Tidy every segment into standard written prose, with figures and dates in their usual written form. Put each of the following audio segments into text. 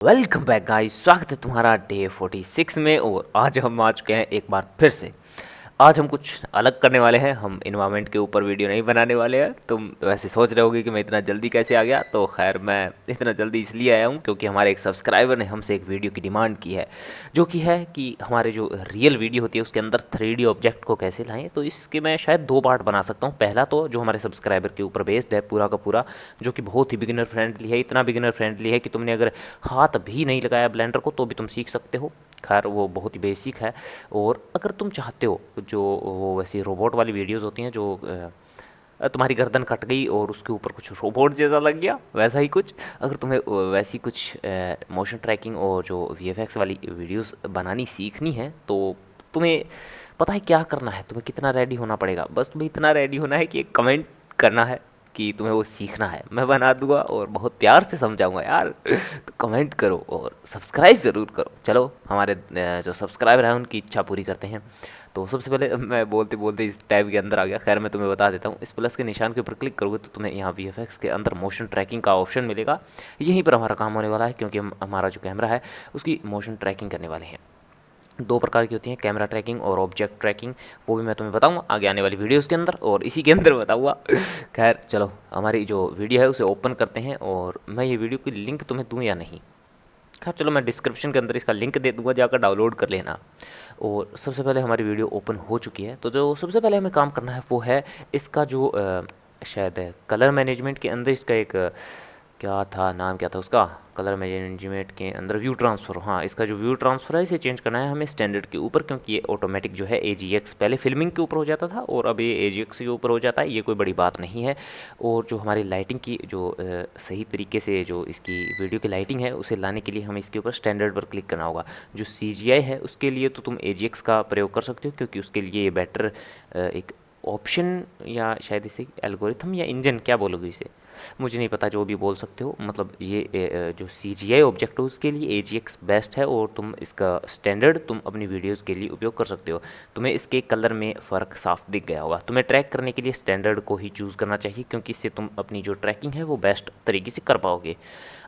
Welcome back guys, स्वागत है तुम्हारा डे 46 में। और आज हम आ चुके हैं एक बार फिर से। आज हम कुछ अलग करने वाले हैं। हम इन्वायरमेंट के ऊपर वीडियो नहीं बनाने वाले हैं। तुम वैसे सोच रहे होगे कि मैं इतना जल्दी कैसे आ गया, तो खैर मैं इतना जल्दी इसलिए आया हूँ क्योंकि हमारे एक सब्सक्राइबर ने हमसे एक वीडियो की डिमांड की है, जो कि है कि हमारे जो रियल वीडियो होती है उसके अंदर 3D ऑब्जेक्ट को कैसे लाएं। तो इसके मैं शायद दो पार्ट बना सकता हूँ। पहला तो जो हमारे सब्सक्राइबर के ऊपर बेस्ड है पूरा का पूरा, जो कि बहुत ही बिगिनर फ्रेंडली है। इतना बिगिनर फ्रेंडली है कि तुमने अगर हाथ भी नहीं लगाया ब्लेंडर को तो भी तुम सीख सकते हो। खैर वो बहुत ही बेसिक है। और अगर तुम चाहते हो, जो वो वैसी रोबोट वाली वीडियोस होती हैं, जो तुम्हारी गर्दन कट गई और उसके ऊपर कुछ रोबोट जैसा लग गया, वैसा ही कुछ, अगर तुम्हें वैसी कुछ मोशन ट्रैकिंग और जो वीएफएक्स वाली वीडियोस बनानी सीखनी है, तो तुम्हें पता है क्या करना है। तुम्हें कितना रेडी होना पड़ेगा, बस तुम्हें इतना रेडी होना है कि एक कमेंट करना है कि तुम्हें वो सीखना है। मैं बना दूंगा और बहुत प्यार से समझाऊंगा यार। तो कमेंट करो और सब्सक्राइब ज़रूर करो। चलो हमारे जो सब्सक्राइबर हैं उनकी इच्छा पूरी करते हैं। तो सबसे पहले मैं बोलते बोलते इस टैब के अंदर आ गया। खैर मैं तुम्हें बता देता हूँ, इस प्लस के निशान के ऊपर क्लिक करोगे तो तुम्हें यहाँ वीएफएक्स के अंदर मोशन ट्रैकिंग का ऑप्शन मिलेगा। यहीं पर हमारा काम होने वाला है, क्योंकि हमारा जो कैमरा है उसकी मोशन ट्रैकिंग करने वाले हैं। दो प्रकार की होती हैं, कैमरा ट्रैकिंग और ऑब्जेक्ट ट्रैकिंग। वो भी मैं तुम्हें बताऊंगा आगे आने वाली वीडियोस के अंदर, और इसी के अंदर बताऊंगा। खैर चलो हमारी जो वीडियो है उसे ओपन करते हैं। और मैं ये वीडियो की लिंक तुम्हें दूं या नहीं, खैर चलो मैं डिस्क्रिप्शन के अंदर इसका लिंक दे दूंगा, जाकर डाउनलोड कर लेना। और सबसे पहले हमारी वीडियो ओपन हो चुकी है। तो जो सबसे पहले हमें काम करना है वो है इसका जो शायद कलर मैनेजमेंट के अंदर इसका एक क्या था, नाम क्या था उसका, कलर मैनेजमेंट के अंदर व्यू ट्रांसफ़र। हाँ, इसका जो व्यू ट्रांसफ़र है इसे चेंज करना है हमें स्टैंडर्ड के ऊपर, क्योंकि ये ऑटोमेटिक जो है AGX पहले फिल्मिंग के ऊपर हो जाता था और अब ये AGX के ऊपर हो जाता है। ये कोई बड़ी बात नहीं है। और जो हमारी लाइटिंग की जो सही तरीके से जो इसकी वीडियो की लाइटिंग है उसे लाने के लिए हमें इसके ऊपर स्टैंडर्ड पर क्लिक करना होगा। जो CGI है उसके लिए तो तुम AGX का प्रयोग कर सकते हो, क्योंकि उसके लिए ये बेटर एक ऑप्शन, या शायद इसे एल्गोरिथम या इंजन क्या बोलोगे इसे, मुझे नहीं पता, जो भी बोल सकते हो। मतलब ये जो CGI ऑब्जेक्ट हो उसके लिए AGX बेस्ट है, और तुम इसका स्टैंडर्ड तुम अपनी वीडियोस के लिए उपयोग कर सकते हो। तुम्हें इसके कलर में फ़र्क साफ दिख गया होगा। तुम्हें ट्रैक करने के लिए स्टैंडर्ड को ही चूज़ करना चाहिए, क्योंकि इससे तुम अपनी जो ट्रैकिंग है वो बेस्ट तरीके से कर पाओगे।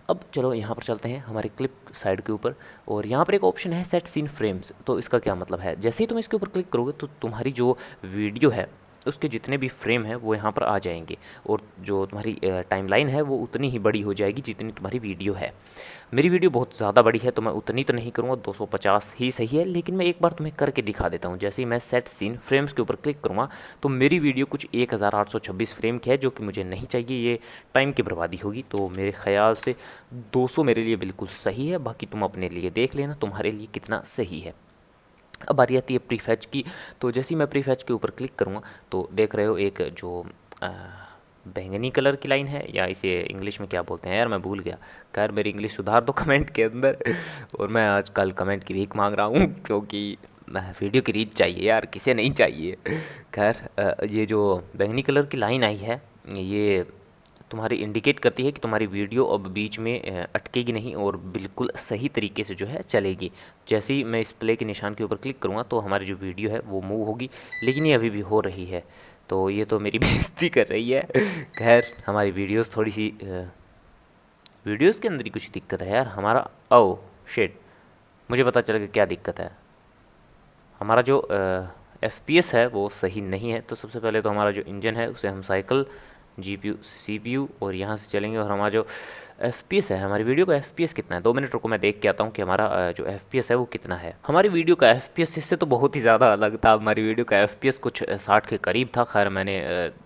अब चलो यहाँ पर चलते हैं हमारे क्लिप साइड के ऊपर, और यहाँ पर एक ऑप्शन है सेट सीन फ्रेम्स। तो इसका क्या मतलब है, जैसे ही तुम इसके ऊपर क्लिक करोगे तो तुम्हारी जो वीडियो है उसके जितने भी फ्रेम हैं वो यहाँ पर आ जाएंगे, और जो तुम्हारी टाइमलाइन है वो उतनी ही बड़ी हो जाएगी जितनी तुम्हारी वीडियो है। मेरी वीडियो बहुत ज़्यादा बड़ी है तो मैं उतनी तो नहीं करूँगा, 250 ही सही है। लेकिन मैं एक बार तुम्हें करके दिखा देता हूँ। जैसे ही मैं सेट सीन फ्रेम्स के ऊपर क्लिक करूँगा तो मेरी वीडियो कुछ 1826 फ्रेम की है, जो कि मुझे नहीं चाहिए, ये टाइम की बर्बादी होगी। तो मेरे ख्याल से 200 मेरे लिए बिल्कुल सही है। बाकी तुम अपने लिए देख लेना तुम्हारे लिए कितना सही है। अब बारी आती है प्रीफैच की। तो जैसे ही मैं प्रीफैच के ऊपर क्लिक करूँगा तो देख रहे हो एक जो बैंगनी कलर की लाइन है, या इसे इंग्लिश में क्या बोलते हैं यार, मैं भूल गया। खैर मेरी इंग्लिश सुधार दो कमेंट के अंदर। और मैं आजकल कमेंट की भीख मांग रहा हूँ, क्योंकि वीडियो की रीच चाहिए यार, किसे नहीं चाहिए। खैर ये जो बैंगनी कलर की लाइन आई है ये तुम्हारी इंडिकेट करती है कि तुम्हारी वीडियो अब बीच में अटकेगी नहीं और बिल्कुल सही तरीके से जो है चलेगी। जैसे ही मैं इस प्ले के निशान के ऊपर क्लिक करूँगा तो हमारी जो वीडियो है वो मूव होगी, लेकिन ये अभी भी हो रही है। तो ये तो मेरी बेइज्जती कर रही है। खैर हमारी वीडियोस थोड़ी सी वीडियोस के अंदर ही कुछ दिक्कत है यार हमारा। ओ शिट, मुझे पता चल गया क्या दिक्कत है। हमारा जो FPS है वो सही नहीं है। तो सबसे पहले तो हमारा जो इंजन है उसे हम साइकिल GPU CPU और यहाँ से चलेंगे, और हमारा जो FPS है, हमारी वीडियो का FPS कितना है, 2 मिनट रुको मैं देख के आता हूँ कि हमारा जो FPS है वो कितना है। हमारी वीडियो का FPS इससे तो बहुत ही ज़्यादा अलग था। हमारी वीडियो का FPS कुछ 60 के करीब था। खैर मैंने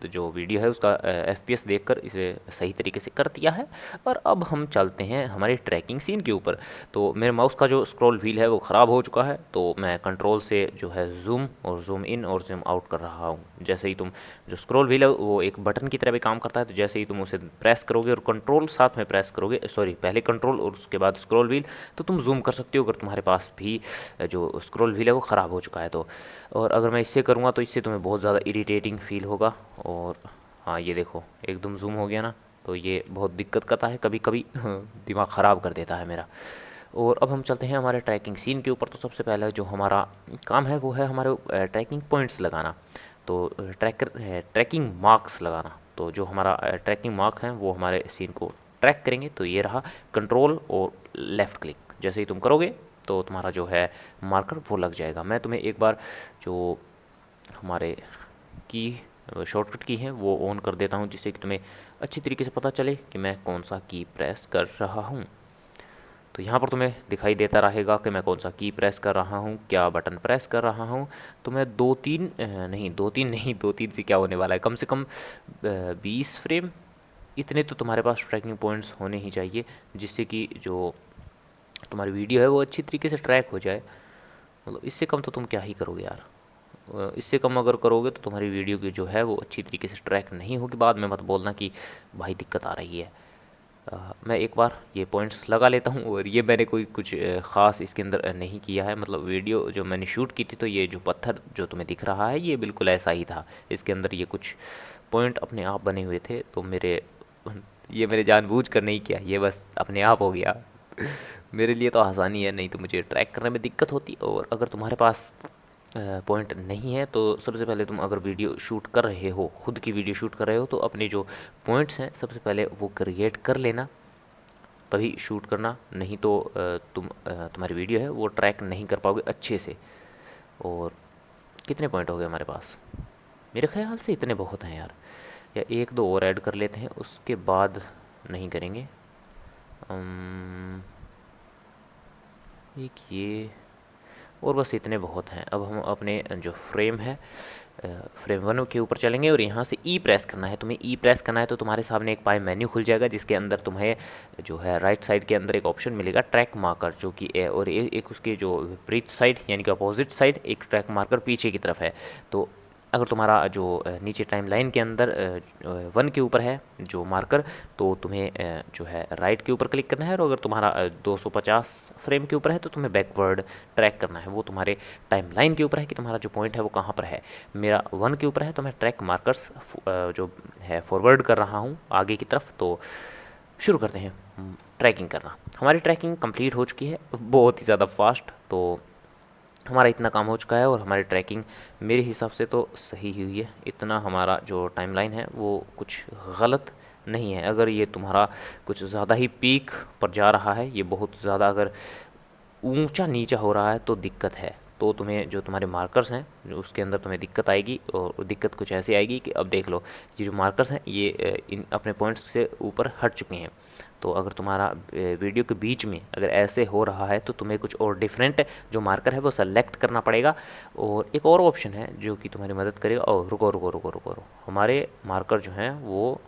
जो वीडियो है उसका FPS देखकर इसे सही तरीके से कर दिया है। और अब हम चलते हैं हमारे ट्रैकिंग सीन के ऊपर। तो मेरे माउस का जो स्क्रॉल व्हील है वो ख़राब हो चुका है, तो मैं कंट्रोल से जो है जूम और जूम इन और जूम आउट कर रहा हूँ। जैसे ही तुम, जो स्क्रॉल व्हील है वो एक बटन की तरह भी काम करता है, तो जैसे ही तुम उसे प्रेस करोगे और कंट्रोल साथ में प्रेस करोगे, सॉरी पहले कंट्रोल और उसके बाद स्क्रॉल व्हील, तो तुम जूम कर सकते हो अगर तुम्हारे पास भी जो स्क्रॉल व्हील है वो ख़राब हो चुका है तो। और अगर मैं इससे करूँगा तो इससे तुम्हें बहुत ज़्यादा इरिटेटिंग फील होगा। और हाँ ये देखो एकदम जूम हो गया ना, तो ये बहुत दिक्कत करता है कभी कभी। दिमाग ख़राब कर देता है मेरा। और अब हम चलते हैं हमारे ट्रैकिंग सीन के ऊपर। तो सबसे पहले जो हमारा काम है वो है हमारे ट्रैकिंग पॉइंट्स लगाना। तो ट्रैकिंग मार्क्स लगाना। तो जो हमारा ट्रैकिंग मार्क है वो हमारे सीन को ट्रैक करेंगे। तो ये रहा कंट्रोल और लेफ़्ट क्लिक जैसे ही तुम करोगे तो तुम्हारा जो है मार्कर वो लग जाएगा। मैं तुम्हें एक बार जो हमारे की शॉर्टकट की है वो ऑन कर देता हूँ, जिससे कि तुम्हें अच्छी तरीके से पता चले कि मैं कौन सा की प्रेस कर रहा हूँ। तो यहाँ पर तुम्हें दिखाई देता रहेगा कि मैं कौन सा की प्रेस कर रहा हूँ, क्या बटन प्रेस कर रहा हूँ। तो मैं दो तीन नहीं, दो तीन से क्या होने वाला है, कम से कम 20 फ्रेम इतने तो तुम्हारे पास ट्रैकिंग पॉइंट्स होने ही चाहिए, जिससे कि जो तुम्हारी वीडियो है वो अच्छी तरीके से ट्रैक हो जाए। मतलब इससे कम तो तुम क्या ही करोगे यार, इससे कम अगर करोगे तो तुम्हारी वीडियो की जो है वो अच्छी तरीके से ट्रैक नहीं होगी। बाद में मत बोलना कि भाई दिक्कत आ रही है। मैं एक बार ये पॉइंट्स लगा लेता हूँ। और ये मैंने कोई कुछ ख़ास इसके अंदर नहीं किया है, मतलब वीडियो जो मैंने शूट की थी तो ये जो पत्थर जो तुम्हें दिख रहा है ये बिल्कुल ऐसा ही था। इसके अंदर ये कुछ पॉइंट अपने आप बने हुए थे, तो ये मैंने जानबूझ कर नहीं किया, ये बस अपने आप हो गया। मेरे लिए तो आसानी है, नहीं तो मुझे ट्रैक करने में दिक्कत होती। और अगर तुम्हारे पास पॉइंट नहीं है तो सबसे पहले तुम अगर वीडियो शूट कर रहे हो, खुद की वीडियो शूट कर रहे हो, तो अपने जो पॉइंट्स हैं सबसे पहले वो क्रिएट कर लेना, तभी शूट करना। नहीं तो तुम्हारी वीडियो है वो ट्रैक नहीं कर पाओगे अच्छे से। और कितने पॉइंट हो गए हमारे पास? मेरे ख्याल से इतने बहुत हैं यार, या एक दो और ऐड कर लेते हैं, उसके बाद नहीं करेंगे। एक ये और बस इतने बहुत हैं। अब हम अपने जो फ्रेम है फ्रेम 1 के ऊपर चलेंगे और यहाँ से ई प्रेस करना है। तुम्हें ई प्रेस करना है तो तुम्हारे सामने एक पाई मेन्यू खुल जाएगा, जिसके अंदर तुम्हें जो है राइट साइड के अंदर एक ऑप्शन मिलेगा ट्रैक मार्कर, जो कि और एक उसके जो विपरीत साइड यानी कि अपोजिट साइड एक ट्रैक मार्कर पीछे की तरफ है। तो अगर तुम्हारा जो नीचे टाइमलाइन के अंदर 1 के ऊपर है जो मार्कर, तो तुम्हें जो है राइट के ऊपर क्लिक करना है। और अगर तुम्हारा 250 फ्रेम के ऊपर है तो तुम्हें बैकवर्ड ट्रैक करना है। वो तुम्हारे टाइमलाइन के ऊपर है कि तुम्हारा जो पॉइंट है वो कहाँ पर है। मेरा 1 के ऊपर है तो मैं ट्रैक मार्कर्स जो है फॉरवर्ड कर रहा हूँ आगे की तरफ। तो शुरू करते हैं ट्रैकिंग करना। हमारी ट्रैकिंग कंप्लीट हो चुकी है बहुत ही ज़्यादा फास्ट। तो हमारा इतना काम हो चुका है और हमारी ट्रैकिंग मेरे हिसाब से तो सही हुई है। इतना हमारा जो टाइमलाइन है वो कुछ गलत नहीं है। अगर ये तुम्हारा कुछ ज़्यादा ही पीक पर जा रहा है, ये बहुत ज़्यादा अगर ऊंचा नीचा हो रहा है तो दिक्कत है। तो तुम्हें जो तुम्हारे मार्कर्स हैं उसके अंदर तुम्हें दिक्कत आएगी। और दिक्कत कुछ ऐसी आएगी कि अब देख लो ये जो मार्कर्स हैं ये इन अपने पॉइंट्स से ऊपर हट चुके हैं। तो अगर तुम्हारा वीडियो के बीच में अगर ऐसे हो रहा है तो तुम्हें कुछ और डिफरेंट जो मार्कर है वो सेलेक्ट करना पड़ेगा। और एक और ऑप्शन है जो कि तुम्हारी मदद करेगा। और रुको रुको रुको रुको रुको, हमारे मार्कर जो हैं वो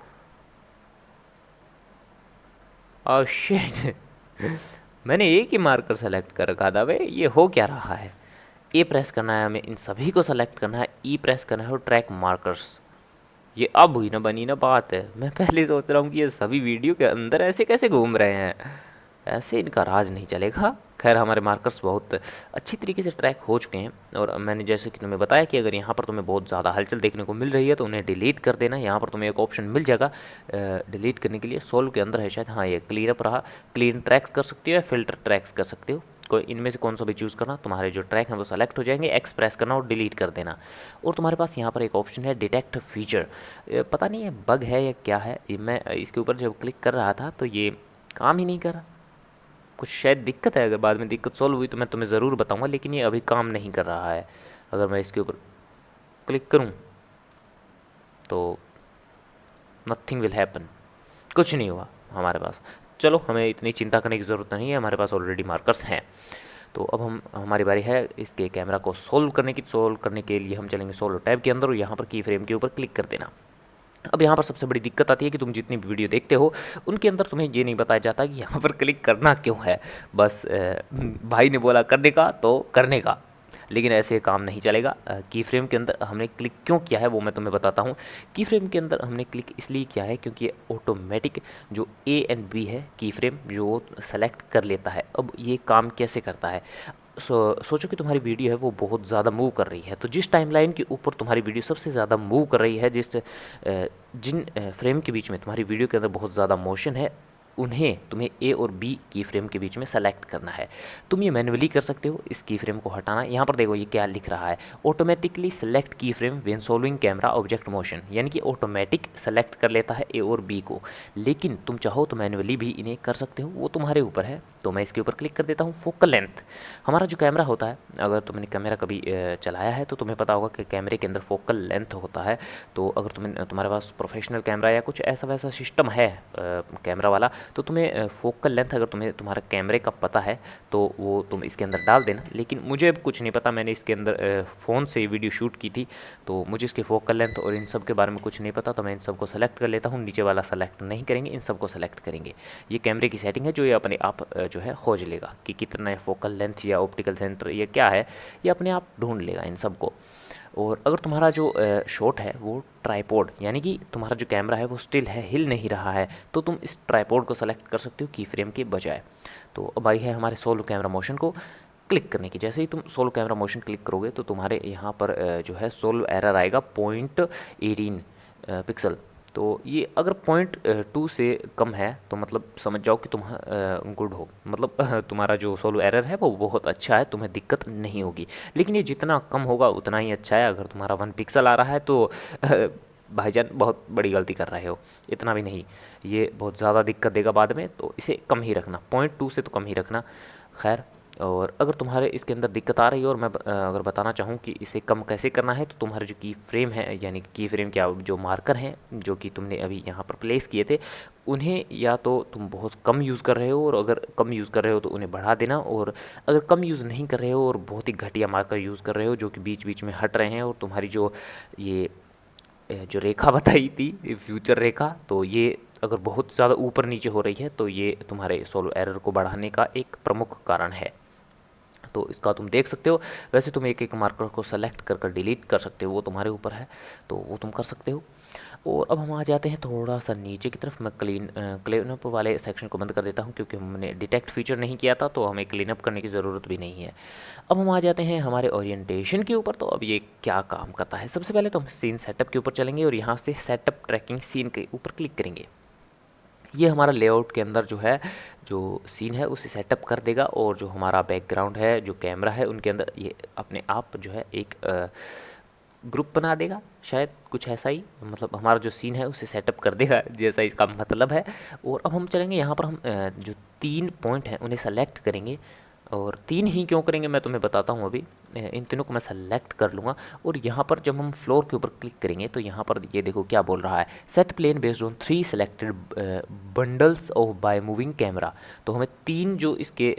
शिट मैंने एक ही मार्कर सेलेक्ट कर रखा था भाई, ये हो क्या रहा है। ए प्रेस करना है हमें, इन सभी को सेलेक्ट करना है, ई प्रेस करना है और ट्रैक मार्कर्स। ये अब हुई ना बनी ना बात है। मैं पहले सोच रहा हूँ कि ये सभी वीडियो के अंदर ऐसे कैसे घूम रहे हैं, ऐसे इनका राज नहीं चलेगा। खैर हमारे मार्कर्स बहुत अच्छी तरीके से ट्रैक हो चुके हैं। और मैंने जैसे कि तुम्हें बताया कि अगर यहाँ पर तुम्हें बहुत ज़्यादा हलचल देखने को मिल रही है तो उन्हें डिलीट कर देना। यहाँ पर तुम्हें एक ऑप्शन मिल जाएगा डिलीट करने के लिए, सोल्व के अंदर है शायद, हाँ ये क्लीन अप रहा। क्लीन ट्रैक्स कर सकते हो या फिल्टर ट्रैक्स कर सकते हो, कोई इनमें से कौन सा भी चूज़ करना। तुम्हारे जो ट्रैक हैं वो सेलेक्ट हो जाएंगे, एक्स प्रेस करना और डिलीट कर देना। और तुम्हारे पास यहाँ पर एक ऑप्शन है डिटेक्ट फीचर, पता नहीं है बग है या क्या है। मैं इसके ऊपर जब क्लिक कर रहा था तो ये काम ही नहीं कर रहा, कुछ शायद दिक्कत है। अगर बाद में दिक्कत सॉल्व हुई तो मैं तुम्हें ज़रूर बताऊंगा, लेकिन ये अभी काम नहीं कर रहा है। अगर मैं इसके ऊपर क्लिक करूं तो नथिंग विल हैपन, कुछ नहीं हुआ हमारे पास। चलो हमें इतनी चिंता करने की ज़रूरत नहीं है, हमारे पास ऑलरेडी मार्कर्स हैं। तो अब हमारी बारी है इसके कैमरा को सोल्व करने की। सोल्व करने के लिए हम चलेंगे सोल्व टैब के अंदर और यहाँ पर की फ्रेम के ऊपर क्लिक कर देना। अब यहाँ पर सबसे बड़ी दिक्कत आती है कि तुम जितनी भी वीडियो देखते हो उनके अंदर तुम्हें ये नहीं बताया जाता कि यहाँ पर क्लिक करना क्यों है। बस भाई ने बोला करने का तो करने का, लेकिन ऐसे काम नहीं चलेगा। की फ्रेम के अंदर हमने क्लिक क्यों किया है वो मैं तुम्हें बताता हूँ। की फ्रेम के अंदर हमने क्लिक इसलिए किया है क्योंकि ये ऑटोमेटिक जो ए एंड बी है की फ्रेम जो वो सेलेक्ट कर लेता है। अब ये काम कैसे करता है, सोचो कि तुम्हारी वीडियो है वो बहुत ज़्यादा मूव कर रही है। तो जिस टाइमलाइन के ऊपर तुम्हारी वीडियो सबसे ज़्यादा मूव कर रही है, जिन फ्रेम के बीच में तुम्हारी वीडियो के अंदर बहुत ज़्यादा मोशन है, उन्हें तुम्हें ए और बी की फ्रेम के बीच में सेलेक्ट करना है। तुम ये मैन्युअली कर सकते हो, इस की फ्रेम को हटाना। यहाँ पर देखो ये क्या लिख रहा है, ऑटोमेटिकली सेलेक्ट की frame when solving camera object motion, यानी कि ऑटोमेटिक सेलेक्ट कर लेता है ए और बी को। लेकिन तुम चाहो तो मैन्युअली भी इन्हें कर सकते हो, वो तुम्हारे ऊपर है। तो मैं इसके ऊपर क्लिक कर देता हूँ। फोकल लेंथ, हमारा जो कैमरा होता है, अगर तुमने कैमरा कभी चलाया है तो तुम्हें पता होगा कि कैमरे के अंदर फोकल लेंथ होता है। तो अगर तुम्हारे पास प्रोफेशनल कैमरा या कुछ ऐसा वैसा सिस्टम है कैमरा वाला, तो तुम्हें फोकल लेंथ अगर तुम्हें तुम्हारा कैमरे का पता है तो वो तुम इसके अंदर डाल देना। लेकिन मुझे अब कुछ नहीं पता, मैंने इसके अंदर फ़ोन से वीडियो शूट की थी, तो मुझे इसके फोकल लेंथ और इन सब के बारे में कुछ नहीं पता। तो मैं इन सब को सेलेक्ट कर लेता हूँ। नीचे वाला सेलेक्ट नहीं करेंगे, इन सब को सेलेक्ट करेंगे। ये कैमरे की सेटिंग है जो ये अपने आप जो है खोज लेगा कि कितना फोकल लेंथ या ऑप्टिकल सेंटर ये क्या है, ये अपने आप ढूंढ लेगा इन सब को। और अगर तुम्हारा जो शॉट है वो ट्राइपॉड, यानी कि तुम्हारा जो कैमरा है वो स्टिल है, हिल नहीं रहा है, तो तुम इस ट्राइपॉड को सेलेक्ट कर सकते हो की फ्रेम के बजाय। तो अब आई है हमारे सोलो कैमरा मोशन को क्लिक करने की। जैसे ही तुम सोलो कैमरा मोशन क्लिक करोगे तो तुम्हारे यहाँ पर जो है सोलो एरर आएगा 0.18 पिक्सल। तो ये अगर 0.2 से कम है तो मतलब समझ जाओ कि तुम गुड हो, मतलब तुम्हारा जो सोलो एरर है वो बहुत अच्छा है, तुम्हें दिक्कत नहीं होगी। लेकिन ये जितना कम होगा उतना ही अच्छा है। अगर तुम्हारा 1 पिक्सल आ रहा है तो भाईजान बहुत बड़ी गलती कर रहे हो, इतना भी नहीं, ये बहुत ज़्यादा दिक्कत देगा बाद में। तो इसे कम ही रखना, 0.2 से तो कम ही रखना। खैर, और अगर तुम्हारे इसके अंदर दिक्कत आ रही है और मैं अगर बताना चाहूँ कि इसे कम कैसे करना है, तो तुम्हारे जो की फ्रेम है, यानी की फ्रेम क्या, जो मार्कर हैं जो कि तुमने अभी यहाँ पर प्लेस किए थे, उन्हें या तो तुम बहुत कम यूज़ कर रहे हो, और अगर कम यूज़ कर रहे हो तो उन्हें बढ़ा देना। और अगर कम यूज़ नहीं कर रहे हो और बहुत ही घटिया मार्कर यूज़ कर रहे हो जो कि बीच बीच में हट रहे हैं, और तुम्हारी जो ये जो रेखा बताई थी फ्यूचर रेखा, तो ये अगर बहुत ज़्यादा ऊपर नीचे हो रही है तो ये तुम्हारे सोलो एरर को बढ़ाने का एक प्रमुख कारण है। तो इसका तुम देख सकते हो। वैसे तुम एक एक मार्कर को सेलेक्ट कर कर डिलीट कर सकते हो, वो तुम्हारे ऊपर है, तो वो तुम कर सकते हो। और अब हम आ जाते हैं थोड़ा सा नीचे की तरफ। मैं क्लीन अप वाले सेक्शन को बंद कर देता हूँ क्योंकि हमने डिटेक्ट फीचर नहीं किया था, तो हमें क्लीन अप करने की ज़रूरत भी नहीं है। अब हम आ जाते हैं हमारे ओरिएंटेशन के ऊपर। तो अब ये क्या काम करता है, सबसे पहले तो हम सीन सेटअप के ऊपर चलेंगे और यहाँ से सेटअप ट्रैकिंग सीन के ऊपर क्लिक करेंगे। ये हमारा लेआउट के अंदर जो है, जो सीन है उसे सेटअप कर देगा, और जो हमारा बैकग्राउंड है, जो कैमरा है, उनके अंदर ये अपने आप जो है एक ग्रुप बना देगा, शायद कुछ ऐसा ही, मतलब हमारा जो सीन है उसे सेटअप कर देगा, जैसा इसका मतलब है। और अब हम चलेंगे यहाँ पर, हम जो 3 पॉइंट हैं उन्हें सेलेक्ट करेंगे। और 3 ही क्यों करेंगे मैं तुम्हें बताता हूँ अभी। इन तीनों को मैं सेलेक्ट कर लूँगा, और यहाँ पर जब हम फ्लोर के ऊपर क्लिक करेंगे तो यहाँ पर ये देखो क्या बोल रहा है, set plane based on 3 selected bundles of by moving camera. तो हमें 3 जो इसके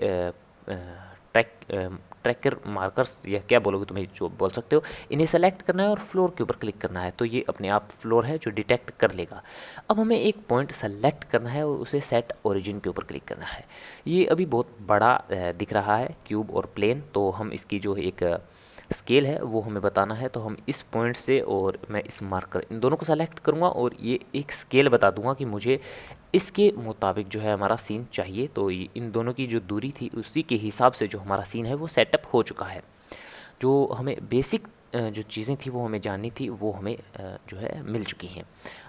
ट्रैकर मार्कर्स, या क्या बोलोगे तुम्हें जो बोल सकते हो, इन्हें सेलेक्ट करना है और फ्लोर के ऊपर क्लिक करना है, तो ये अपने आप फ्लोर है जो डिटेक्ट कर लेगा। अब हमें एक पॉइंट सेलेक्ट करना है और उसे सेट ओरिजिन के ऊपर क्लिक करना है। ये अभी बहुत बड़ा दिख रहा है क्यूब और प्लेन, तो हम इसकी जो एक स्केल है वो हमें बताना है। तो हम इस पॉइंट से और मैं इस मार्कर, इन दोनों को सेलेक्ट करूँगा और ये एक स्केल बता दूंगा कि मुझे इसके मुताबिक जो है हमारा सीन चाहिए। तो इन दोनों की जो दूरी थी उसी के हिसाब से जो हमारा सीन है वो सेटअप हो चुका है। जो हमें बेसिक जो चीज़ें थी वो हमें जाननी थी, वो हमें जो है मिल चुकी हैं।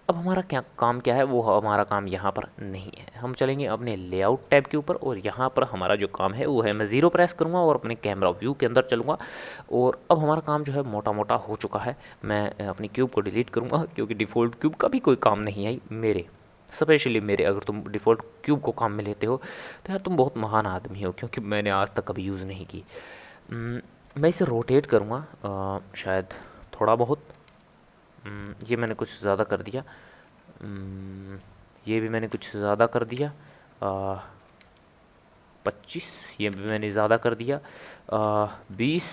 अब हमारा क्या है, वो हमारा काम यहाँ पर नहीं है। हम चलेंगे अपने लेआउट टैब के ऊपर, और यहाँ पर हमारा जो काम है वो है, मैं 0 प्रेस करूँगा और अपने कैमरा व्यू के अंदर चलूँगा। और अब हमारा काम जो है मोटा मोटा हो चुका है। मैं अपनी क्यूब को डिलीट करूँगा क्योंकि डिफ़ॉल्ट क्यूब का भी कोई काम नहीं है मेरे, स्पेशली मेरे। अगर तुम डिफ़ॉल्ट क्यूब को काम में लेते हो तो यार तुम बहुत महान आदमी हो, क्योंकि मैंने आज तक कभी यूज़ नहीं की। मैं इसे रोटेट करूँगा शायद थोड़ा बहुत। ये मैंने कुछ ज़्यादा कर दिया, ये भी मैंने कुछ ज़्यादा कर दिया, 25 ये भी मैंने ज़्यादा कर दिया, 20,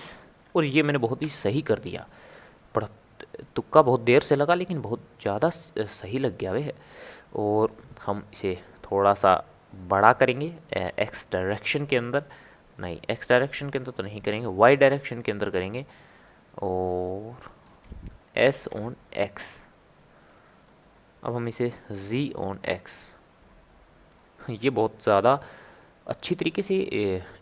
और ये मैंने बहुत ही सही कर दिया। बड़ा तुक्का बहुत देर से लगा लेकिन बहुत ज़्यादा सही लग गया वे। और हम इसे थोड़ा सा बड़ा करेंगे एक्स डायरेक्शन के अंदर, नहीं एक्स डायरेक्शन के अंदर तो नहीं करेंगे, वाई डायरेक्शन के अंदर करेंगे, और एस ऑन एक्स। अब हम इसे जी ऑन एक्स, ये बहुत ज़्यादा अच्छी तरीके से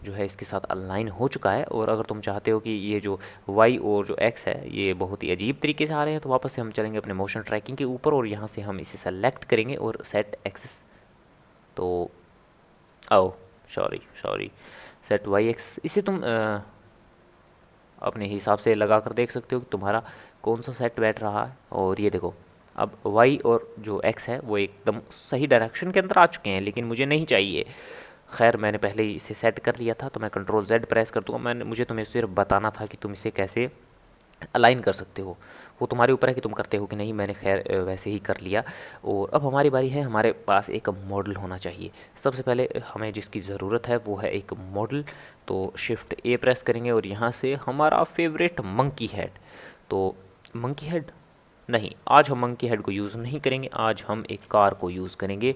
जो है इसके साथ अलाइन हो चुका है। और अगर तुम चाहते हो कि ये जो y और जो x है ये बहुत ही अजीब तरीके से आ रहे हैं, तो वापस से हम चलेंगे अपने मोशन ट्रैकिंग के ऊपर, और यहाँ से हम इसे सेलेक्ट करेंगे और सेट एक्सिस तो आओ, sorry sorry, set y x, इसे तुम अपने हिसाब से लगा कर देख सकते हो कि तुम्हारा कौन सा सेट बैठ रहा है। और ये देखो, अब y और जो x है वो एकदम सही डायरेक्शन के अंदर आ चुके हैं, लेकिन मुझे नहीं चाहिए। खैर मैंने पहले ही इसे सेट कर लिया था, तो मैं कंट्रोल Z प्रेस कर दूंगा। मुझे तुम्हें सिर्फ बताना था कि तुम इसे कैसे अलाइन कर सकते हो, वो तुम्हारे ऊपर है कि तुम करते हो कि नहीं। मैंने खैर वैसे ही कर लिया। और अब हमारी बारी है, हमारे पास एक मॉडल होना चाहिए। सबसे पहले हमें जिसकी ज़रूरत है वो है एक मॉडल। तो शिफ्ट ए प्रेस करेंगे और यहाँ से हमारा फेवरेट मंकी हेड। तो मंकी हेड नहीं, आज हम मंकी हेड को यूज़ नहीं करेंगे, आज हम एक कार को यूज़ करेंगे,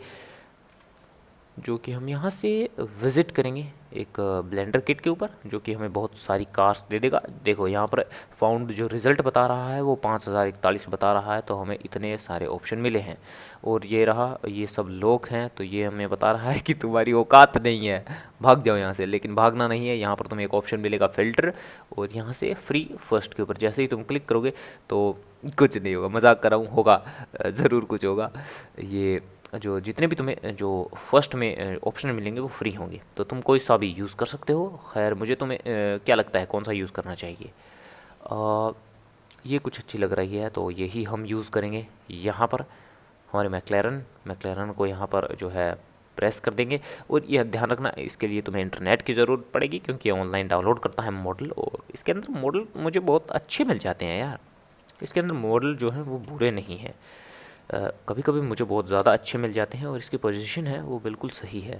जो कि हम यहाँ से विज़िट करेंगे एक ब्लेंडर किट के ऊपर, जो कि हमें बहुत सारी कार्स दे देगा। देखो यहाँ पर फाउंड जो रिज़ल्ट बता रहा है वो 5041 बता रहा है, तो हमें इतने सारे ऑप्शन मिले हैं। और ये रहा, ये सब लोग हैं, तो ये हमें बता रहा है कि तुम्हारी औकात नहीं है, भाग जाओ यहाँ से। लेकिन भागना नहीं है, यहाँ पर तुम्हें एक ऑप्शन मिलेगा फ़िल्टर, और यहाँ से फ्री फर्स्ट के ऊपर जैसे ही तुम क्लिक करोगे तो कुछ नहीं होगा, मजाक कर रहा हूँ, होगा ज़रूर कुछ होगा। ये जो जितने भी तुम्हें जो फर्स्ट में ऑप्शन मिलेंगे वो फ्री होंगे, तो तुम कोई सा भी यूज़ कर सकते हो। खैर मुझे तुम्हें क्या लगता है कौन सा यूज़ करना चाहिए? अ, ये कुछ अच्छी लग रही है, तो यही हम यूज़ करेंगे। यहाँ पर हमारे मैक्लेरन को यहाँ पर जो है प्रेस कर देंगे। और यह ध्यान रखना, इसके लिए तुम्हें इंटरनेट की ज़रूरत पड़ेगी, क्योंकि ये ऑनलाइन डाउनलोड करता है मॉडल। और इसके अंदर मॉडल मुझे बहुत अच्छे मिल जाते हैं यार, इसके अंदर मॉडल जो है वो बुरे नहीं हैं। कभी कभी मुझे बहुत ज़्यादा अच्छे मिल जाते हैं, और इसकी पोजीशन है वो बिल्कुल सही है।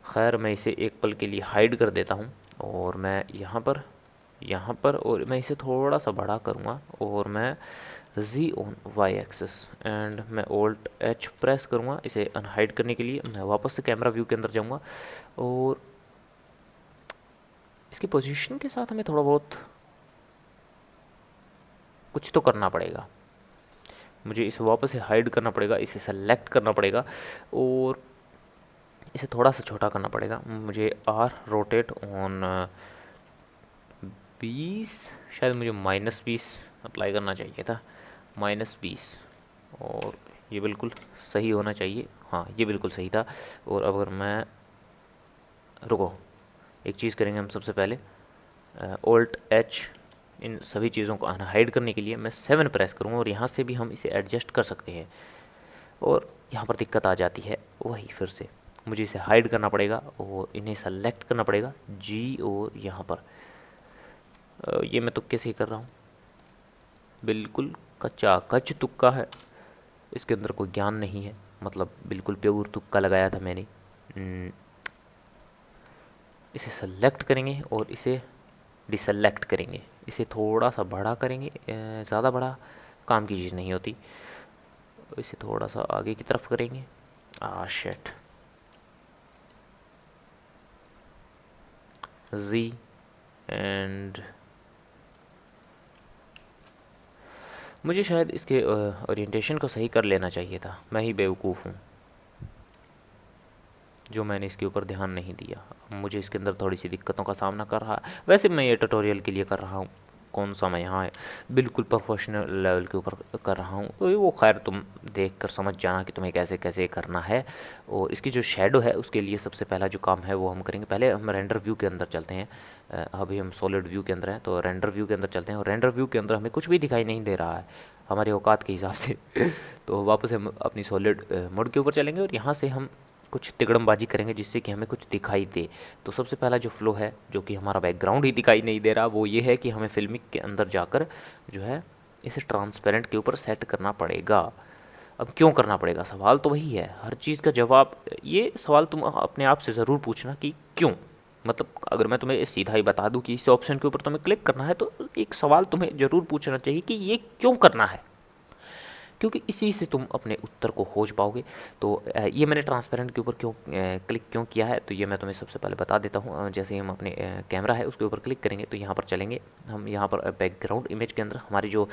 खैर मैं इसे एक पल के लिए हाइड कर देता हूँ, और मैं यहाँ पर और मैं इसे थोड़ा सा बड़ा करूँगा, और मैं Z on y axis and मैं Alt H प्रेस करूँगा इसे अनहाइड करने के लिए। मैं वापस से कैमरा व्यू के अंदर जाऊँगा, और इसकी पोजीशन के साथ हमें थोड़ा बहुत कुछ तो करना पड़ेगा। मुझे इसे वापस से हाइड करना पड़ेगा, इसे सेलेक्ट करना पड़ेगा, और इसे थोड़ा सा छोटा करना पड़ेगा। मुझे R रोटेट ऑन 20, शायद मुझे -20 अप्लाई करना चाहिए था, -20, और ये बिल्कुल सही होना चाहिए। हाँ ये बिल्कुल सही था। और अगर मैं, रुको, एक चीज़ करेंगे हम सबसे पहले, Alt H, इन सभी चीज़ों को अनहाइड करने के लिए मैं 7 प्रेस करूँगा, और यहाँ से भी हम इसे एडजस्ट कर सकते हैं। और यहाँ पर दिक्कत आ जाती है, वही फिर से मुझे इसे हाइड करना पड़ेगा और इन्हें सेलेक्ट करना पड़ेगा G, और यहाँ पर ये मैं तुक्के से ही कर रहा हूँ, बिल्कुल कच्चा कच तुक्का है, इसके अंदर कोई ज्ञान नहीं है, मतलब बिल्कुल प्योर तुक्का लगाया था मैंने। इसे सेलेक्ट करेंगे और इसे डिसेलेक्ट करेंगे, इसे थोड़ा सा बड़ा करेंगे, ज़्यादा बड़ा काम की चीज़ नहीं होती। इसे थोड़ा सा आगे की तरफ करेंगे। शिट, Z एंड मुझे शायद इसके ओरिएंटेशन को सही कर लेना चाहिए था, मैं ही बेवकूफ़ हूँ जो मैंने इसके ऊपर ध्यान नहीं दिया। मुझे इसके अंदर थोड़ी सी दिक्कतों का सामना कर रहा है। वैसे मैं ये ट्यूटोरियल के लिए कर रहा हूँ, कौन सा मैं यहाँ बिल्कुल प्रोफेशनल लेवल के ऊपर कर रहा हूँ, तो वो खैर तुम देख कर समझ जाना कि तुम्हें कैसे कैसे करना है। और इसकी जो शेडो है उसके लिए सबसे पहला जो काम है वो हम करेंगे, पहले हम रेंडर व्यू के अंदर चलते हैं। अभी हम सॉलिड व्यू के अंदर हैं, तो रेंडर व्यू के अंदर चलते हैं, और रेंडर व्यू के अंदर हमें कुछ भी दिखाई नहीं दे रहा है हमारी औकात के हिसाब से तो वापस हम अपनी सॉलिड मोड के ऊपर चलेंगे, और यहाँ से हम कुछ तिकड़मबाजी करेंगे जिससे कि हमें कुछ दिखाई दे। तो सबसे पहला जो फ्लो है, जो कि हमारा बैकग्राउंड ही दिखाई नहीं दे रहा, वो ये है कि हमें फिल्मिक के अंदर जाकर जो है इसे ट्रांसपेरेंट के ऊपर सेट करना पड़ेगा। अब क्यों करना पड़ेगा, सवाल तो वही है, हर चीज़ का जवाब, ये सवाल तुम अपने आप से ज़रूर पूछना कि क्यों। मतलब अगर मैं तुम्हें सीधा ही बता दूं कि इस ऑप्शन के ऊपर तुम्हें क्लिक करना है, तो एक सवाल तुम्हें ज़रूर पूछना चाहिए कि ये क्यों करना है, क्योंकि इसी से तुम अपने उत्तर को खोज पाओगे। तो ये मैंने ट्रांसपेरेंट के ऊपर क्यों क्लिक क्यों किया है, तो ये मैं तुम्हें सबसे पहले बता देता हूँ। जैसे हम अपने कैमरा है उसके ऊपर क्लिक करेंगे, तो यहाँ पर चलेंगे हम, यहाँ पर बैकग्राउंड इमेज के अंदर हमारी जो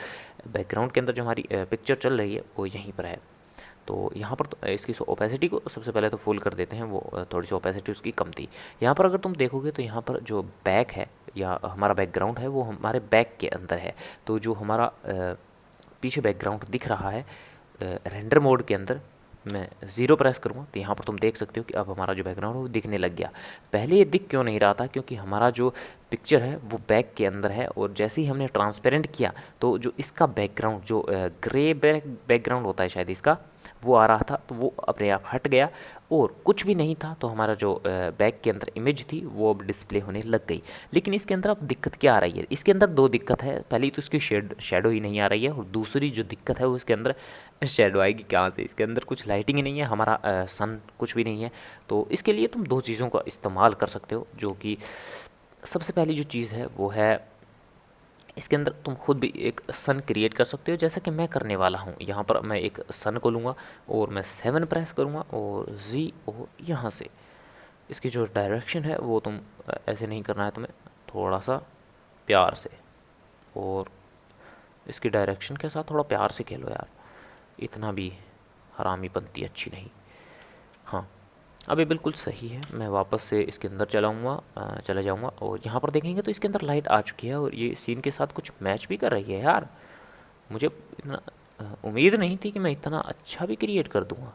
बैकग्राउंड के अंदर जो हमारी पिक्चर चल रही है वो यहीं पर है। तो यहाँ पर तो इसकी ओपेसिटी को सबसे पहले तो फुल कर देते हैं, वो थोड़ी सी ओपेसिटी उसकी कम थी। यहाँ पर अगर तुम देखोगे तो यहाँ पर जो बैक है या हमारा बैकग्राउंड है वो हमारे बैक के अंदर है। तो जो हमारा पीछे बैकग्राउंड दिख रहा है रेंडर मोड के अंदर, मैं 0 प्रेस करूँगा तो यहाँ पर तुम देख सकते हो कि अब हमारा जो बैकग्राउंड है वो दिखने लग गया। पहले ये दिख क्यों नहीं रहा था, क्योंकि हमारा जो पिक्चर है वो बैक के अंदर है, और जैसे ही हमने ट्रांसपेरेंट किया तो जो इसका बैकग्राउंड जो ग्रे बैकग्राउंड होता है शायद इसका, वो आ रहा था, तो वो अपने आप हट गया और कुछ भी नहीं था। तो हमारा जो बैक के अंदर इमेज थी वो अब डिस्प्ले होने लग गई। लेकिन इसके अंदर अब दिक्कत क्या आ रही है, इसके अंदर दो दिक्कत है। पहली तो इसकी शेडो ही नहीं आ रही है, और दूसरी जो दिक्कत है वो इसके अंदर शेडो आएगी कहाँ से, इसके अंदर कुछ लाइटिंग ही नहीं है, हमारा सन कुछ भी नहीं है। तो इसके लिए तुम दो चीज़ों का इस्तेमाल कर सकते हो, जो कि सबसे पहली जो चीज़ है वो है इसके अंदर तुम खुद भी एक सन क्रिएट कर सकते हो, जैसा कि मैं करने वाला हूँ। यहाँ पर मैं एक सन को लूँगा और मैं 7 प्रेस करूँगा और जी, और यहाँ से इसकी जो डायरेक्शन है वो तुम ऐसे नहीं करना है तुम्हें, थोड़ा सा प्यार से, और इसकी डायरेक्शन के साथ थोड़ा प्यार से खेलो यार, इतना भी हरामीपंती अच्छी नहीं। हाँ, अब ये बिल्कुल सही है। मैं वापस से इसके अंदर चला जाऊँगा और यहाँ पर देखेंगे तो इसके अंदर लाइट आ चुकी है और ये सीन के साथ कुछ मैच भी कर रही है यार। मुझे इतना उम्मीद नहीं थी कि मैं इतना अच्छा भी क्रिएट कर दूँगा।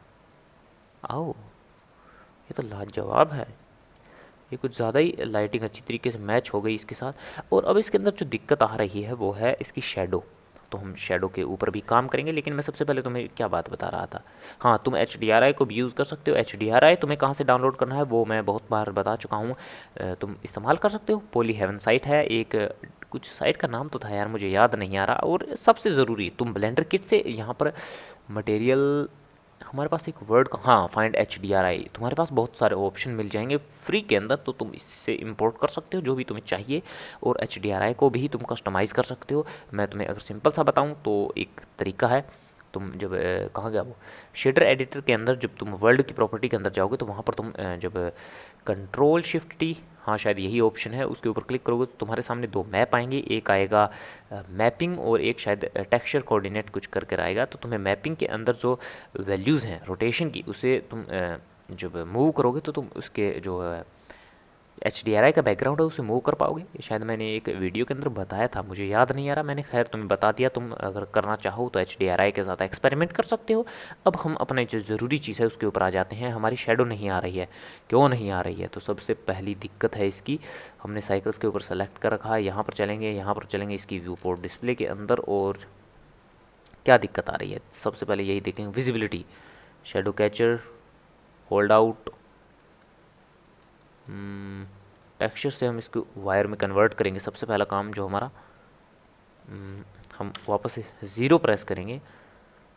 आओ, ये तो लाजवाब है, ये कुछ ज़्यादा ही लाइटिंग अच्छी तरीके से मैच हो गई इसके साथ। और अब इसके अंदर जो दिक्कत आ रही है वो है इसकी शेडो। तो हम शेडो के ऊपर भी काम करेंगे, लेकिन मैं सबसे पहले तुम्हें क्या बात बता रहा था। हाँ, तुम HDRI को भी यूज़ कर सकते हो। HDRI तुम्हें कहाँ से डाउनलोड करना है वो मैं बहुत बार बता चुका हूँ। तुम इस्तेमाल कर सकते हो, पोली हेवन साइट है एक, कुछ साइट का नाम तो था यार, मुझे याद नहीं आ रहा। और सबसे ज़रूरी, तुम ब्लेंडर किट से यहाँ पर मटेरियल, हमारे पास एक वर्ड का, हाँ, फाइंड HDRI, तुम्हारे पास बहुत सारे ऑप्शन मिल जाएंगे फ्री के अंदर, तो तुम इससे इंपोर्ट कर सकते हो जो भी तुम्हें चाहिए, और HDRI को भी तुम कस्टमाइज़ कर सकते हो। मैं तुम्हें अगर सिंपल सा बताऊं तो एक तरीका है, तुम जब कहाँ गया वो शेडर एडिटर के अंदर, जब तुम वर्ल्ड की प्रॉपर्टी के अंदर जाओगे तो वहाँ पर तुम जब Ctrl+Shift+T, हाँ शायद यही ऑप्शन है, उसके ऊपर क्लिक करोगे तो तुम्हारे सामने दो मैप आएंगे, एक आएगा मैपिंग और एक शायद टेक्सचर कोऑर्डिनेट कुछ करके आएगा। तो तुम्हें मैपिंग के अंदर जो वैल्यूज़ हैं रोटेशन की, उसे तुम जब मूव करोगे तो तुम उसके जो HDRI का बैकग्राउंड है उसे मूव कर पाओगे। ये शायद मैंने एक वीडियो के अंदर बताया था, मुझे याद नहीं आ रहा, मैंने खैर तुम्हें बता दिया। तुम अगर करना चाहो तो HDRI के साथ एक्सपेरिमेंट कर सकते हो। अब हम अपने जो ज़रूरी चीज़ है उसके ऊपर आ जाते हैं। हमारी शेडो नहीं आ रही है, क्यों नहीं आ रही है? तो सबसे पहली दिक्कत है इसकी, हमने साइकिल्स के ऊपर सेलेक्ट कर रखा है। यहाँ पर चलेंगे इसकी व्यू पोर्ट डिस्प्ले के अंदर, और क्या दिक्कत आ रही है सबसे पहले यही देखेंगे। Visibility, shadow catcher, hold out, texture से हम इसको वायर में कन्वर्ट करेंगे। सबसे पहला काम जो हमारा, हम वापस से 0 प्रेस करेंगे।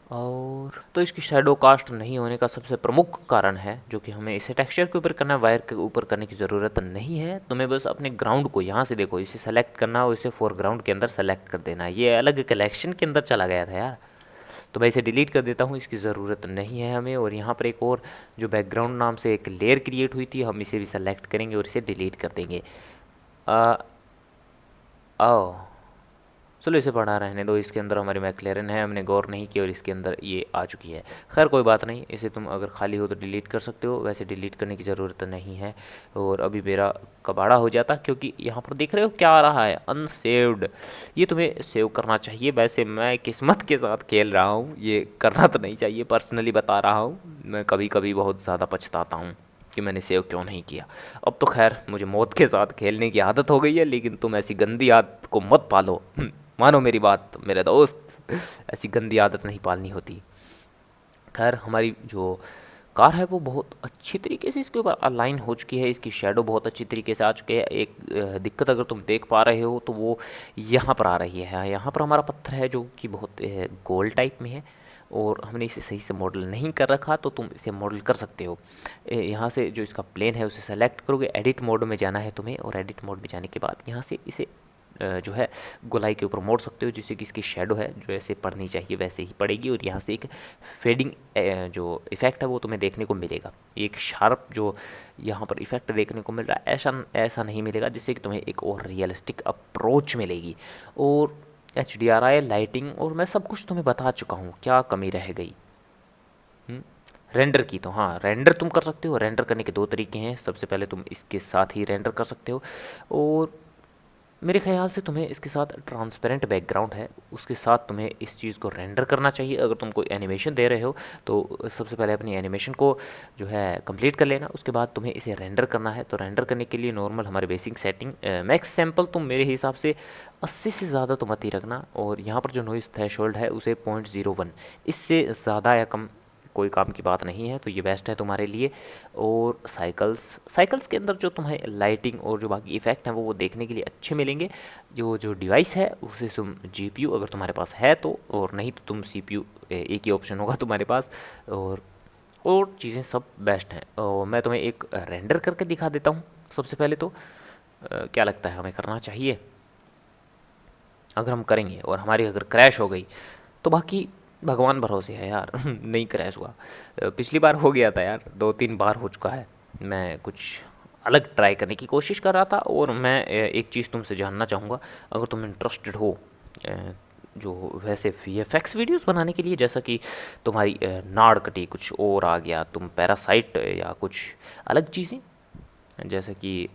और तो इसकी शेडो कास्ट नहीं होने का सबसे प्रमुख कारण है, जो कि हमें इसे टेक्सचर के ऊपर करना है, वायर के ऊपर करने की ज़रूरत नहीं है। तुम्हें बस अपने ग्राउंड को यहाँ से देखो, इसे सेलेक्ट करना है और इसे फोरग्राउंड के अंदर सेलेक्ट कर देना है। ये अलग कलेक्शन के अंदर चला गया था यार, तो मैं इसे डिलीट कर देता हूँ, इसकी ज़रूरत नहीं है हमें। और यहाँ पर एक और जो बैकग्राउंड नाम से एक लेयर क्रिएट हुई थी, हम इसे भी सेलेक्ट करेंगे और इसे डिलीट कर देंगे। आओ, चलो इसे पढ़ा रहने दो। इसके अंदर हमारी मैक्लेरन है, हमने गौर नहीं किया और इसके अंदर ये आ चुकी है। खैर कोई बात नहीं, इसे तुम अगर खाली हो तो डिलीट कर सकते हो, वैसे डिलीट करने की ज़रूरत नहीं है। और अभी मेरा कबाड़ा हो जाता, क्योंकि यहाँ पर देख रहे हो क्या आ रहा है, अनसेव्ड। ये तुम्हें सेव करना चाहिए। वैसे मैं किस्मत के साथ खेल रहा हूँ, ये करना तो नहीं चाहिए, पर्सनली बता रहा हूँ। मैं कभी कभी बहुत ज़्यादा पछताता हूँ कि मैंने सेव क्यों नहीं किया। अब तो खैर मुझे मौत के साथ खेलने की आदत हो गई है, लेकिन तुम ऐसी गंदी आदत को मत पालो। मानो मेरी बात मेरे दोस्त, ऐसी गंदी आदत नहीं पालनी होती। खैर हमारी जो कार है वो बहुत अच्छी तरीके से इसके ऊपर अलाइन हो चुकी है, इसकी शेडो बहुत अच्छी तरीके से आ चुकी है। एक दिक्कत अगर तुम देख पा रहे हो तो वो यहाँ पर आ रही है। यहाँ पर हमारा पत्थर है जो कि बहुत गोल टाइप में है, और हमने इसे सही से मॉडल नहीं कर रखा, तो तुम इसे मॉडल कर सकते हो। यहाँ से जो इसका प्लेन है उसे सेलेक्ट करोगे, एडिट मोड में जाना है तुम्हें, और एडिट मोड में जाने के बाद यहाँ से इसे जो है गोलाई के ऊपर मोड़ सकते हो, जिससे कि इसकी शेडो है जो ऐसे पड़नी चाहिए वैसे ही पड़ेगी। और यहाँ से एक फेडिंग जो इफ़ेक्ट है वो तुम्हें देखने को मिलेगा, एक शार्प जो यहाँ पर इफ़ेक्ट देखने को मिल रहा है, ऐसा नहीं मिलेगा, जिससे कि तुम्हें एक और रियलिस्टिक अप्रोच मिलेगी। और HDRI, लाइटिंग और मैं सब कुछ तुम्हें बता चुका हूँ, क्या कमी रह गई? रेंडर की तो हाँ, रेंडर तुम कर सकते हो। रेंडर करने के दो तरीके हैं, सबसे पहले तुम इसके साथ ही रेंडर कर सकते हो, और मेरे ख़्याल से तुम्हें इसके साथ ट्रांसपेरेंट बैकग्राउंड है, उसके साथ तुम्हें इस चीज़ को रेंडर करना चाहिए। अगर तुम कोई एनिमेशन दे रहे हो तो सबसे पहले अपनी एनिमेशन को जो है कंप्लीट कर लेना, उसके बाद तुम्हें इसे रेंडर करना है। तो रेंडर करने के लिए नॉर्मल हमारे बेसिक सेटिंग मैक्स सैम्पल तुम मेरे हिसाब से 80 से ज़्यादा तो मत ही रखना, और यहाँ पर जो नॉइज़ थ्रेशोल्ड है उसे 0.01, इससे ज़्यादा या कम कोई काम की बात नहीं है, तो ये बेस्ट है तुम्हारे लिए। और साइकिल्स के अंदर जो तुम्हें लाइटिंग और जो बाकी इफ़ेक्ट हैं वो देखने के लिए अच्छे मिलेंगे। जो जो डिवाइस है उसे तुम जीपीयू अगर तुम्हारे पास है तो, और नहीं तो तुम सीपीयू, एक ही ऑप्शन होगा तुम्हारे पास। और चीज़ें सब बेस्ट हैं, और मैं तुम्हें एक रेंडर करके दिखा देता हूँ। सबसे पहले तो क्या लगता है हमें करना चाहिए? अगर हम करेंगे और हमारी अगर क्रैश हो गई तो बाकी भगवान भरोसे है यार। नहीं क्रैश हुआ, पिछली बार हो गया था यार, 2-3 बार हो चुका है। मैं कुछ अलग ट्राई करने की कोशिश कर रहा था, और मैं एक चीज़ तुमसे जानना चाहूँगा, अगर तुम इंटरेस्टेड हो जो वैसे वीएफएक्स वीडियोस बनाने के लिए, जैसा कि तुम्हारी नाड़ कटी कुछ और आ गया, तुम पैरासाइट या कुछ अलग चीज़ें, जैसे कि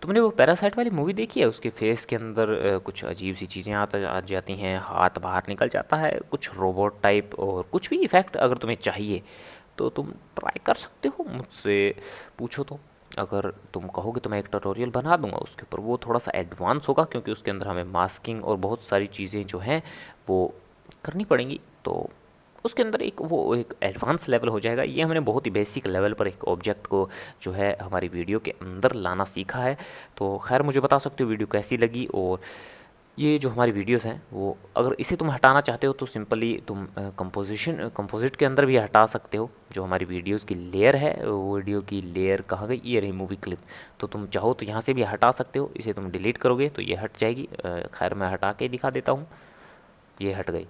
तुमने वो पैरासाइट वाली मूवी देखी है? उसके फेस के अंदर कुछ अजीब सी चीज़ें आ जाती हैं, हाथ बाहर निकल जाता है, कुछ रोबोट टाइप, और कुछ भी इफ़ेक्ट अगर तुम्हें चाहिए तो तुम ट्राई कर सकते हो, मुझसे पूछो तो। अगर तुम कहोगे तो मैं एक ट्यूटोरियल बना दूंगा उसके ऊपर। वो थोड़ा सा एडवांस होगा क्योंकि उसके अंदर हमें मास्किंग और बहुत सारी चीज़ें जो हैं वो करनी पड़ेंगी, तो उसके अंदर एक एडवांस लेवल हो जाएगा। ये हमने बहुत ही बेसिक लेवल पर एक ऑब्जेक्ट को जो है हमारी वीडियो के अंदर लाना सीखा है। तो खैर मुझे बता सकते हो वीडियो कैसी लगी, और ये जो हमारी वीडियोस हैं वो अगर इसे तुम हटाना चाहते हो तो सिंपली तुम कंपोजिट के अंदर भी हटा सकते हो। जो हमारी वीडियोस की लेयर है, वीडियो की लेयर कहाँ गई? ये रही मूवी क्लिप। तो तुम चाहो तो यहाँ से भी हटा सकते हो, इसे तुम डिलीट करोगे तो ये हट जाएगी। खैर मैं हटा के दिखा देता हूँ, ये हट गई,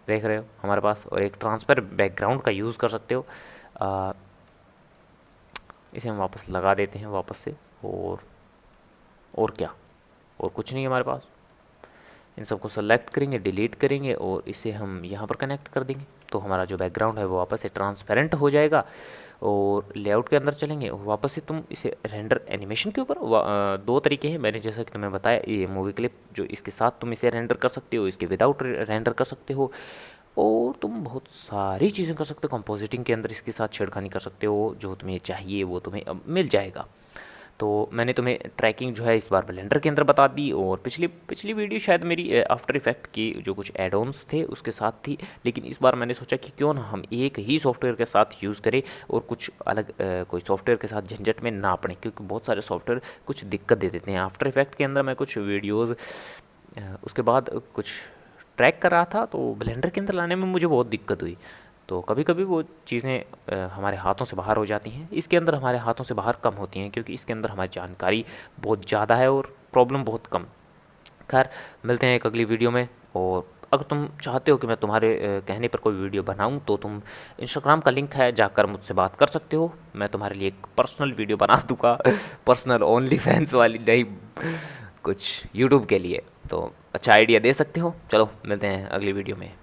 देख रहे हो हमारे पास। और एक ट्रांसफर बैकग्राउंड का यूज़ कर सकते हो। इसे हम वापस लगा देते हैं वापस से, और क्या, और कुछ नहीं है हमारे पास। इन सबको सेलेक्ट करेंगे, डिलीट करेंगे, और इसे हम यहाँ पर कनेक्ट कर देंगे, तो हमारा जो बैकग्राउंड है वो वापस से ट्रांसपेरेंट हो जाएगा। और लेआउट के अंदर चलेंगे और वापस से तुम इसे रेंडर एनिमेशन के ऊपर दो तरीके हैं मैंने जैसा कि तुम्हें बताया। ये मूवी क्लिप जो इसके साथ तुम इसे रेंडर कर सकते हो, इसके विदाउट रेंडर कर सकते हो, और तुम बहुत सारी चीज़ें कर सकते हो। कंपोजिटिंग के अंदर इसके साथ छेड़खानी कर सकते हो, जो तुम्हें चाहिए वो तुम्हें अब मिल जाएगा। तो मैंने तुम्हें ट्रैकिंग जो है इस बार ब्लेंडर के अंदर बता दी, और पिछली पिछली वीडियो शायद मेरी आफ्टर इफेक्ट की जो कुछ एड ऑन्स थे उसके साथ थी, लेकिन इस बार मैंने सोचा कि क्यों ना हम एक ही सॉफ्टवेयर के साथ यूज़ करें और कुछ अलग कोई सॉफ्टवेयर के साथ झंझट में ना पड़े, क्योंकि बहुत सारे सॉफ्टवेयर कुछ दिक्कत दे देते हैं। आफ्टर इफेक्ट के अंदर मैं कुछ वीडियोज़ उसके बाद कुछ ट्रैक कर रहा था, तो ब्लेंडर के अंदर लाने में मुझे बहुत दिक्कत हुई। तो कभी कभी वो चीज़ें हमारे हाथों से बाहर हो जाती हैं। इसके अंदर हमारे हाथों से बाहर कम होती हैं, क्योंकि इसके अंदर हमारी जानकारी बहुत ज़्यादा है और प्रॉब्लम बहुत कम। खैर मिलते हैं एक अगली वीडियो में। और अगर तुम चाहते हो कि मैं तुम्हारे कहने पर कोई वीडियो बनाऊं, तो तुम इंस्टाग्राम का लिंक है, जाकर मुझसे बात कर सकते हो। मैं तुम्हारे लिए एक पर्सनल वीडियो बना दूंगा। पर्सनल ओनली फैंस वाली नहीं, कुछ यूट्यूब के लिए। तो अच्छा आइडिया दे सकते हो। चलो मिलते हैं अगली वीडियो में।